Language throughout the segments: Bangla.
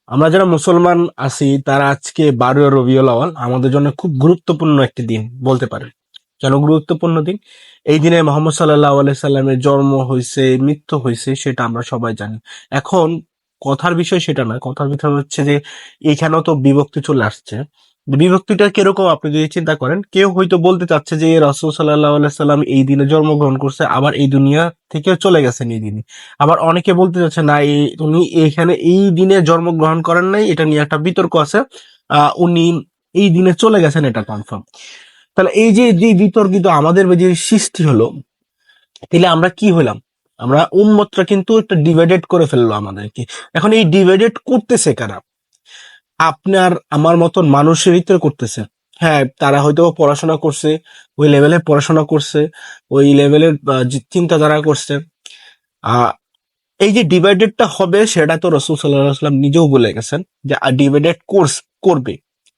আমরা যারা মুসলমান আছি তারা আজকে 12 রবিউল আওয়াল আমাদের জন্য খুব গুরুত্বপূর্ণ একটি দিন বলতে পারেন। কেন গুরুত্বপূর্ণ দিন? এই দিনে মোহাম্মদ সাল্লাল্লাহু আলাইহি সাল্লামের জন্ম হয়েছে, মৃত্যু হয়েছে, সেটা আমরা সবাই জানি। এখন কথার বিষয় সেটা না, কথার বিষয় হচ্ছে যে এখানেও তো বিভক্তি চলে আসছে। বিভক্তিটা কিরকম আপনি যদি চিন্তা করেন, কেউ হয়তো বলতে চাচ্ছে যে রাসূল সাল্লাল্লাহু আলাইহি সাল্লাম এই দিনে জন্মগ্রহণ করছে, আবার এই দুনিয়া থেকে চলে গেছেন এই দিনে। আবার অনেকে বলতে চাচ্ছে না, উনি এখানে এই দিনে জন্মগ্রহণ করেন নাই, এটা নিয়ে একটা বিতর্ক আছে। উনি এই দিনে চলে গেছেন, এটা কনফার্ম। তাহলে এই যে যে বিতর্কিত আমাদের যে সৃষ্টি হলো, তাহলে আমরা কি হলাম? আমরা উম্মতটা কিন্তু একটা ডিভাইডেড করে ফেললো আমাদেরকে। এখন এই ডিভাইডেড করতেছে কারা? আপনার আমার মতন মানুষের ভিতরে করতেছে। হ্যাঁ, তারা হয়তো পড়াশোনা করছে, ওই লেভেলের পড়াশোনা করছে, ওই লেভেলের চিন্তাধারা করছে। আহ এই যে ডিভাইডেডটা হবে, সেটা তো রসুল সাল্লাল্লাহু আলাইহি ওয়াসাল্লাম নিজেও বলে গেছেন যে ডিভাইডেড কোর্স করবে।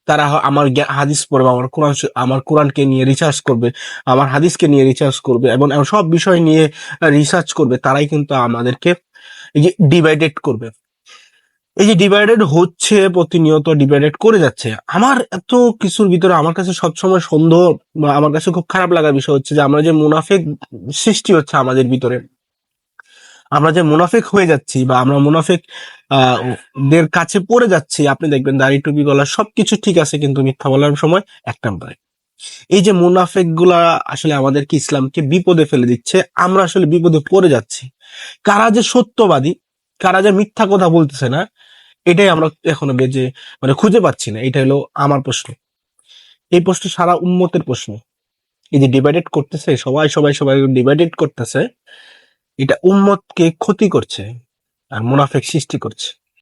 তারা আমার হাদিস পড়বে, আমার কোরআনকে নিয়ে রিসার্চ করবে, আমার হাদিসকে নিয়ে রিসার্চ করবে, এবং এমন সব বিষয় নিয়ে রিসার্চ করবে। তারাই কিন্তু আমাদেরকে এই যে ডিভাইডেড করবে। এই যে ডিভাইডেড হচ্ছে, প্রতিনিয়ত ডিভাইডেড করে যাচ্ছে। আমার এত কিছুর ভিতরে আমার কাছে সবসময় সন্দেহ বা আমার কাছে খুব খারাপ লাগার বিষয় হচ্ছে যে আমরা যে মুনাফিক সৃষ্টি হচ্ছে আমাদের ভিতরে, আমরা যে মুনাফিক হয়ে যাচ্ছি বা আমরা মুনাফিক দের কাছে পড়ে যাচ্ছি। আপনি দেখবেন দাড়ি টুপি গলা সবকিছু ঠিক আছে, কিন্তু মিথ্যা বলার সময় এক নম্বরে। এই যে মুনাফিক গুলা আসলে আমাদেরকে, ইসলামকে বিপদে ফেলে দিচ্ছে। আমরা আসলে বিপদে পড়ে যাচ্ছি। কারা যে সত্যবাদী, কারা যে মিথ্যা কথা বলতেছে না, এটাই আমরা এখনো বেজে মানে খুঁজে পাচ্ছি না। এটা হলো আমার প্রশ্ন। এই প্রশ্ন সারা উম্মতের প্রশ্ন। এই যে ডিভাইডেড করতেছে, সবাই সবাই সবাই ডিভাইডেড করতেছে, এটা উম্মতকে ক্ষতি করছে আর মুনাফিক সৃষ্টি করছে।